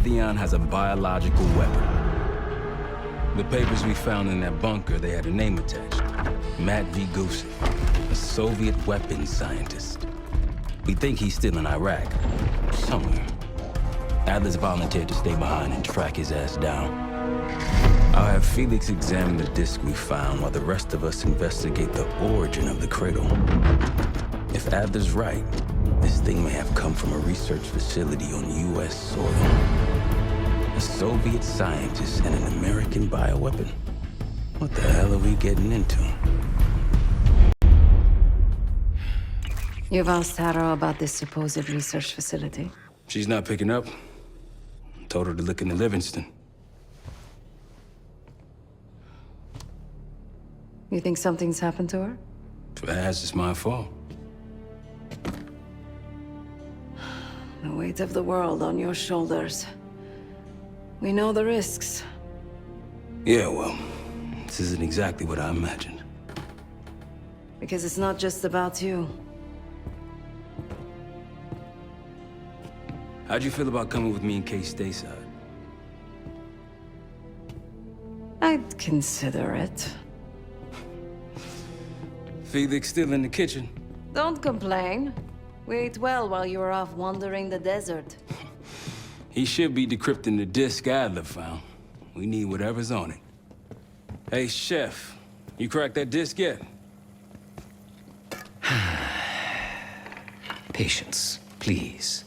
Pantheon has a biological weapon. The papers we found in that bunker, they had a name attached. Matt V. Gusev, a Soviet weapons scientist. We think he's still in Iraq, somewhere. Adler's volunteered to stay behind and track his ass down. I'll have Felix examine the disc we found while the rest of us investigate the origin of the cradle. If Adler's right, this thing may have come from a research facility on U.S. soil. A Soviet scientist and an American bioweapon. What the hell are we getting into? You've asked Harrow about this supposed research facility? She's not picking up. Told her to look into Livingston. You think something's happened to her? If it has, it's my fault. The weight of the world on your shoulders. We know the risks. Yeah, well, this isn't exactly what I imagined. Because it's not just about you. How'd you feel about coming with me in case stateside? I'd consider it. Felix still in the kitchen? Don't complain. We ate well while you were off wandering the desert. He should be decrypting the disk Adler found. We need whatever's on it. Hey, Chef, you cracked that disk yet? Patience, please.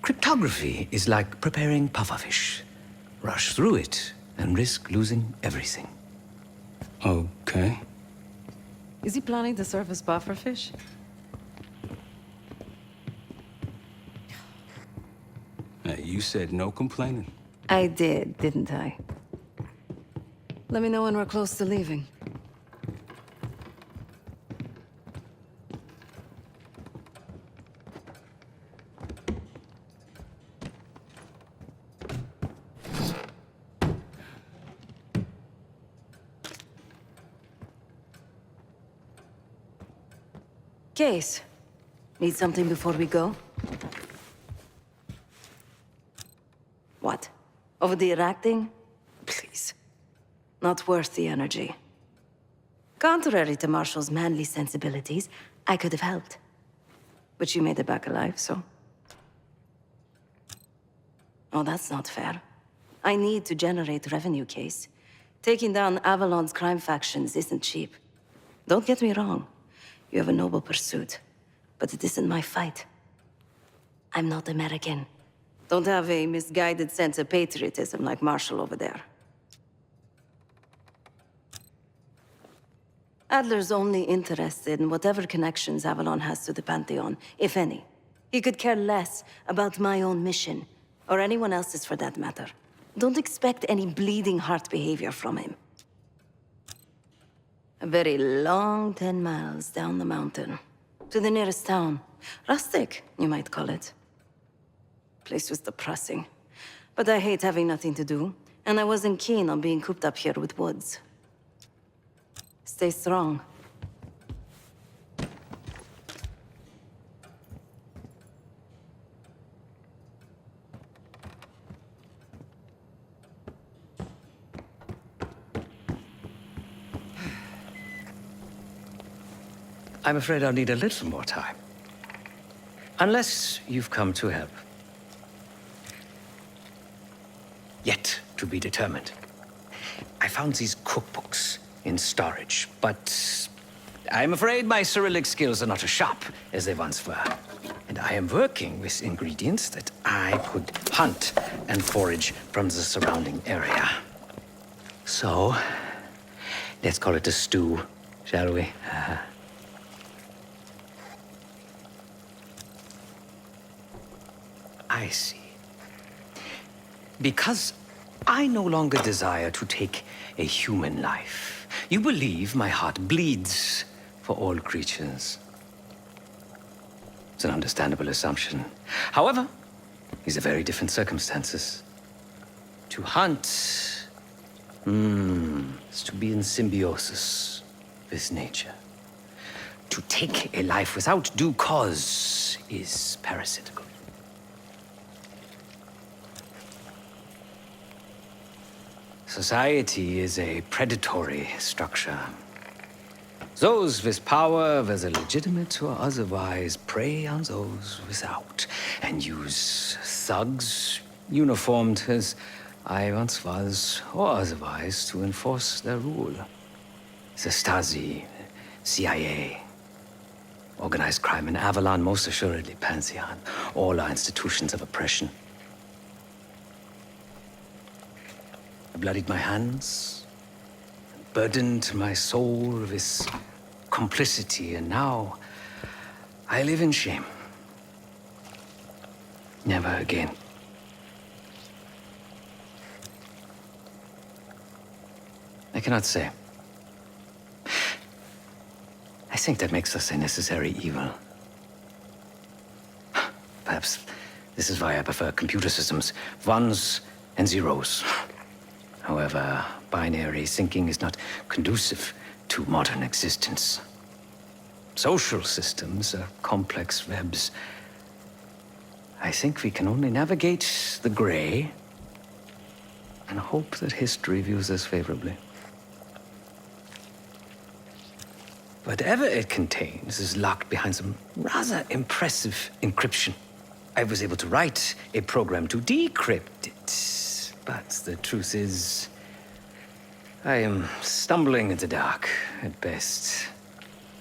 Cryptography is like preparing pufferfish. Rush through it and risk losing everything. Okay. Is he planning to serve us pufferfish? Hey, you said no complaining. I did, didn't I? Let me know when we're close to leaving. Case. Need something before we go? What? Over the Iraq thing? Please. Not worth the energy. Contrary to Marshall's manly sensibilities, I could have helped. But you made it back alive, so... Oh, that's not fair. I need to generate revenue, Case. Taking down Avalon's crime factions isn't cheap. Don't get me wrong. You have a noble pursuit, but it isn't my fight. I'm not American. Don't have a misguided sense of patriotism like Marshall over there. Adler's only interested in whatever connections Avalon has to the Pantheon, if any. He could care less about my own mission, or anyone else's for that matter. Don't expect any bleeding heart behavior from him. A very long 10 miles down the mountain. To the nearest town. Rustic, you might call it. Place was depressing. But I hate having nothing to do, and I wasn't keen on being cooped up here with Woods. Stay strong. I'm afraid I'll need a little more time. Unless you've come to help. Yet to be determined. I found these cookbooks in storage, but I'm afraid my Cyrillic skills are not as sharp as they once were. And I am working with ingredients that I could hunt and forage from the surrounding area. So, let's call it a stew, shall we? I see. Because I no longer desire to take a human life, you believe my heart bleeds for all creatures. It's an understandable assumption. However, these are very different circumstances. To hunt is to be in symbiosis with nature. To take a life without due cause is parasitical. Society is a predatory structure. Those with power, whether legitimate or otherwise, prey on those without, and use thugs, uniformed as I once was, or otherwise, to enforce their rule. The Stasi, CIA, organized crime in Avalon, most assuredly Pantheon. All are institutions of oppression. I bloodied my hands, burdened my soul with complicity, and now I live in shame. Never again. I cannot say. I think that makes us a necessary evil. Perhaps this is why I prefer computer systems. Ones and zeros. However, binary thinking is not conducive to modern existence. Social systems are complex webs. I think we can only navigate the gray and hope that history views us favorably. Whatever it contains is locked behind some rather impressive encryption. I was able to write a program to decrypt it, but the truth is, I am stumbling in the dark at best.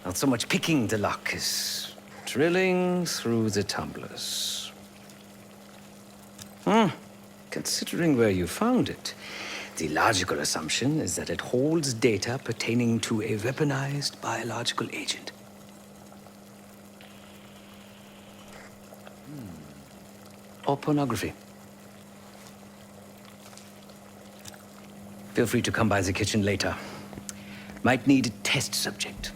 Not so much picking the lock as drilling through the tumblers. Considering where you found it, the logical assumption is that it holds data pertaining to a weaponized biological agent. Or pornography. Feel free to come by the kitchen later. Might need a test subject.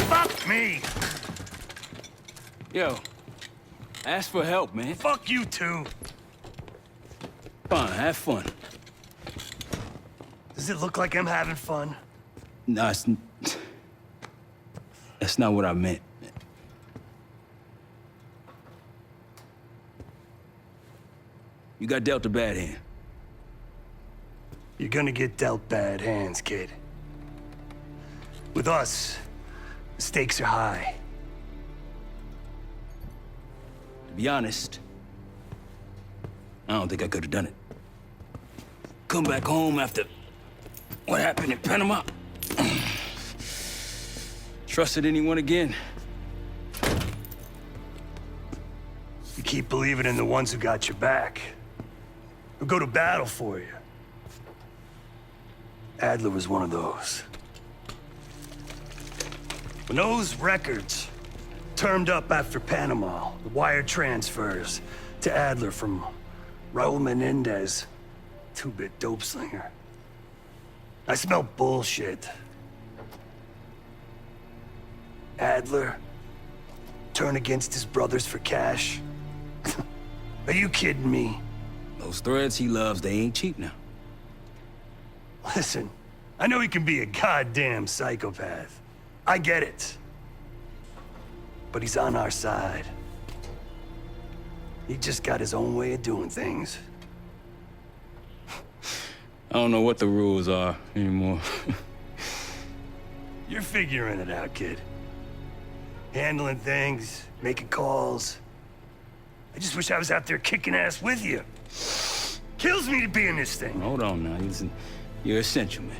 Fuck me! Yo, ask for help, man. Fuck you too! Fine, have fun. Does it look like I'm having fun? No, that's not what I meant. You got dealt a bad hand. You're gonna get dealt bad hands, kid. With us, the stakes are high. To be honest, I don't think I could have done it. Come back home after what happened in Panama. Trusted anyone again? You keep believing in the ones who got your back. Who go to battle for you. Adler was one of those. When those records turned up after Panama, the wire transfers to Adler from Raul Menendez, two-bit dope slinger, I smelled bullshit. Adler turn against his brothers for cash? Are you kidding me? Those threads he loves, they ain't cheap now. Listen, I know he can be a goddamn psychopath. I get it. But he's on our side. He just got his own way of doing things. I don't know what the rules are anymore. You're figuring it out, kid. Handling things, making calls. I just wish I was out there kicking ass with you. Kills me to be in this thing. Hold on now, you're essential, man.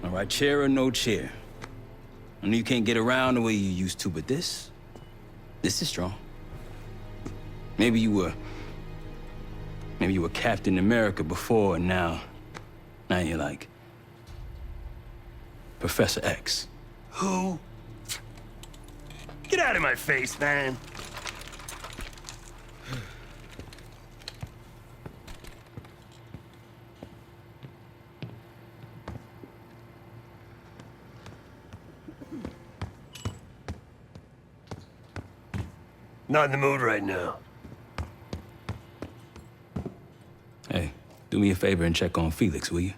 All right, chair or no chair. I know you can't get around the way you used to, but this is strong. Maybe you were Captain America before, and now you're like Professor X. Who? Get out of my face, man. Not in the mood right now. Hey, do me a favor and check on Felix, will you?